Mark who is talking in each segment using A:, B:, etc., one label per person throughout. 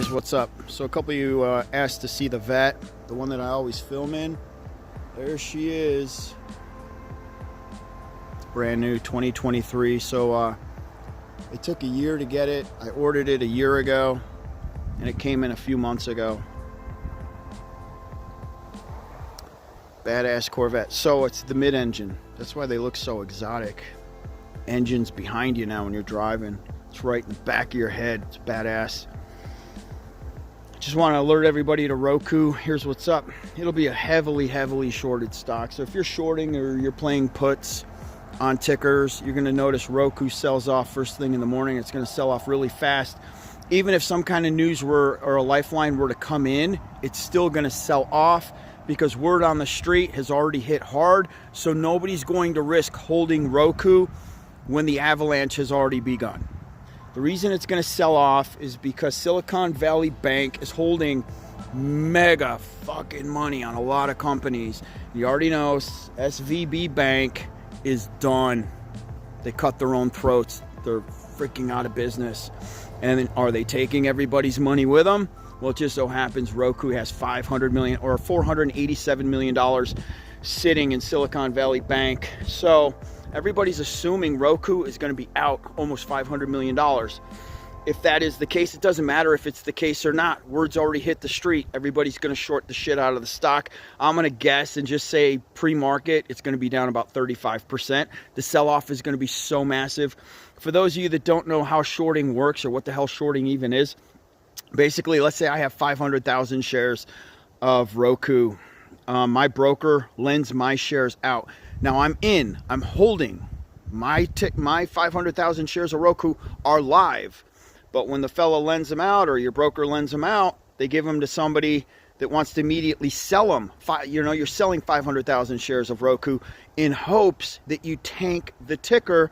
A: guys, what's up? So a couple of you asked to see the vet, the one that I always film in. There she is. Brand new 2023. So it took a year to get it. I ordered it a year ago and it came in a few months ago. Badass Corvette. So it's the mid-engine. That's why they look so exotic. Engine's behind you now when you're driving. It's right in the back of your head. It's badass. Just want to alert everybody to ROKU. Here's what's up. It'll be a heavily shorted stock. So if you're shorting or you're playing puts on tickers, you're going to notice ROKU sells off first thing in the morning. It's going to sell off really fast. Even if some kind of news or a lifeline were to come in, it's still going to sell off because word on the street has already hit hard. So nobody's going to risk holding ROKU when the avalanche has already begun. The reason it's going to sell off is because Silicon Valley Bank is holding mega fucking money on a lot of companies. You already know SVB Bank is done. They cut their own throats. They're freaking out of business. And are they taking everybody's money with them? Well, it just so happens ROKU has $500 million or $487 million sitting in Silicon Valley Bank. So everybody's assuming ROKU is going to be out almost $500 million. If that is the case, it doesn't matter if it's the case or not. Word's already hit the street. Everybody's going to short the shit out of the stock. I'm going to guess and just say pre-market, it's going to be down about 35%. The sell-off is going to be so massive. For those of you that don't know how shorting works or what the hell shorting even is, basically, let's say I have 500,000 shares of ROKU. My broker lends my shares out. Now I'm holding my 500,000 shares of ROKU are live. But when the fella lends them out or your broker lends them out, they give them to somebody that wants to immediately sell them. You're selling 500,000 shares of ROKU in hopes that you tank the ticker,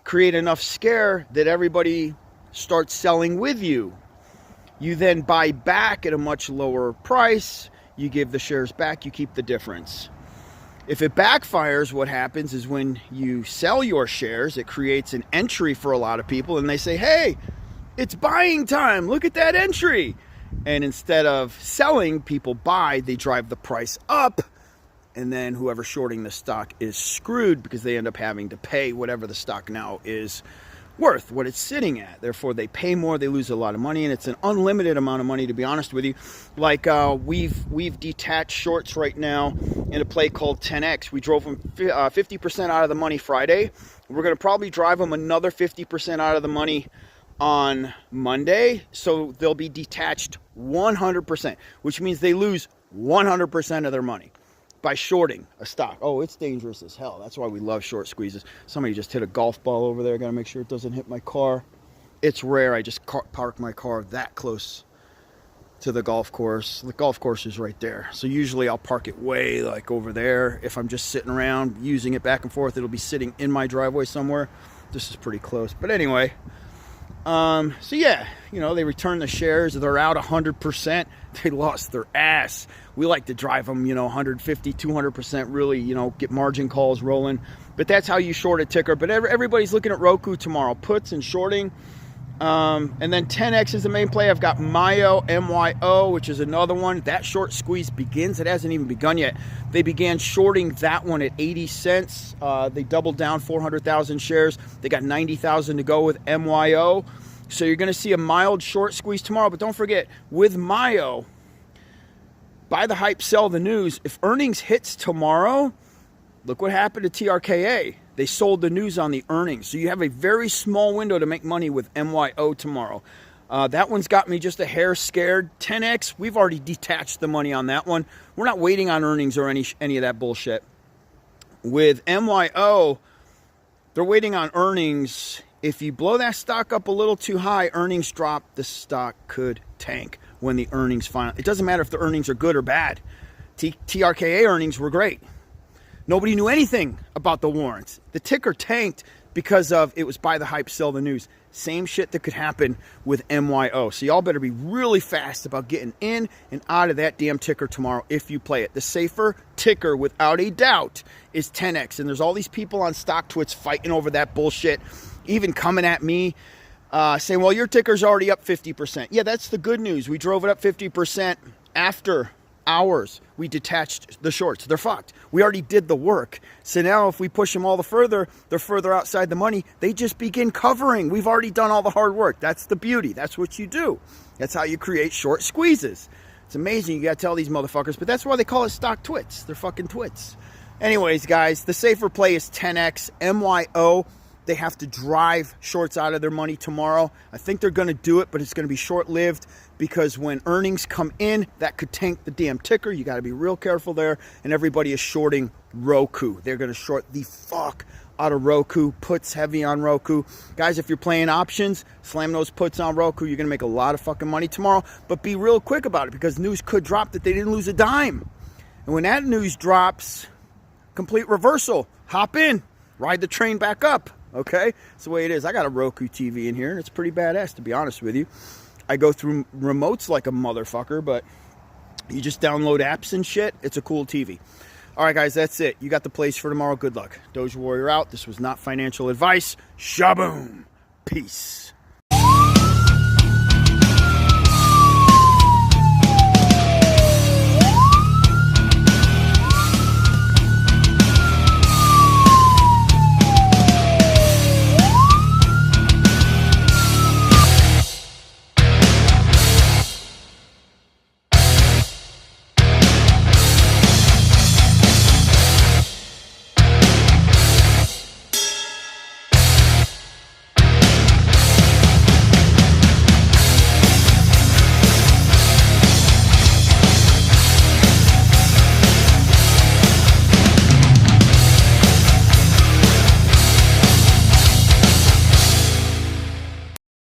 A: create enough scare that everybody starts selling with you. You then buy back at a much lower price. You give the shares back, you keep the difference. If it backfires, what happens is when you sell your shares, it creates an entry for a lot of people and they say, hey, it's buying time. Look at that entry. And instead of selling, people buy, they drive the price up. And then whoever's shorting the stock is screwed because they end up having to pay whatever the stock now is worth, what it's sitting at. Therefore, they pay more, they lose a lot of money, and it's an unlimited amount of money, to be honest with you. Like we've detached shorts right now in a play called TENX. We drove them 50% out of the money Friday. We're going to probably drive them another 50% out of the money on Monday, so they'll be detached 100%, which means they lose 100% of their money by shorting a stock. Oh, it's dangerous as hell. That's why we love short squeezes. Somebody just hit a golf ball over there. Got to make sure it doesn't hit my car. It's rare I just park my car that close to the golf course. The golf course is right there. So usually I'll park it way like over there. If I'm just sitting around using it back and forth, it'll be sitting in my driveway somewhere. This is pretty close. But anyway, so yeah, they returned the shares. They're out 100%. They lost their ass. We like to drive them, 150, 200%, really, get margin calls rolling. But that's how you short a ticker. But everybody's looking at ROKU tomorrow, puts and shorting. And then TENX is the main play. I've got MYO, which is another one. That short squeeze begins. It hasn't even begun yet. They began shorting that one at 80 cents. They doubled down 400,000 shares. They got 90,000 to go with MYO. So you're going to see a mild short squeeze tomorrow. But don't forget, with MYO, buy the hype, sell the news. If earnings hits tomorrow, look what happened to TRKA. They sold the news on the earnings. So you have a very small window to make money with MYO tomorrow. That one's got me just a hair scared. 10X, we've already detached the money on that one. We're not waiting on earnings or any of that bullshit. With MYO, they're waiting on earnings. If you blow that stock up a little too high, earnings drop, the stock could tank when the earnings finally. It doesn't matter if the earnings are good or bad. TRKA earnings were great. Nobody knew anything about the warrants. The ticker tanked because of it was buy the hype, sell the news. Same shit that could happen with MYO. So y'all better be really fast about getting in and out of that damn ticker tomorrow if you play it. The safer ticker, without a doubt, is 10X. And there's all these people on Stock Twits fighting over that bullshit, even coming at me saying, well, your ticker's already up 50%. Yeah, that's the good news. We drove it up 50% after hours. We detached the shorts. They're fucked. We already did the work. So now if we push them all the further, they're further outside the money. They just begin covering. We've already done all the hard work. That's the beauty. That's what you do. That's how you create short squeezes. It's amazing. You got to tell these motherfuckers, but that's why they call it stock twits. They're fucking twits. Anyways, guys, the safer play is TENX, MYO. They have to drive shorts out of their money tomorrow. I think they're going to do it, but it's going to be short-lived because when earnings come in, that could tank the damn ticker. You got to be real careful there. And everybody is shorting ROKU. They're going to short the fuck out of ROKU. Puts heavy on ROKU. Guys, if you're playing options, slam those puts on ROKU. You're going to make a lot of fucking money tomorrow. But be real quick about it because news could drop that they didn't lose a dime. And when that news drops, complete reversal. Hop in. Ride the train back up. Okay, that's the way it is. I got a Roku TV in here, and it's pretty badass, to be honest with you. I go through remotes like a motherfucker, but you just download apps and shit. It's a cool TV. All right, guys, that's it. You got the plays for tomorrow. Good luck. Doge Warrior out. This was not financial advice. Shaboom. Peace.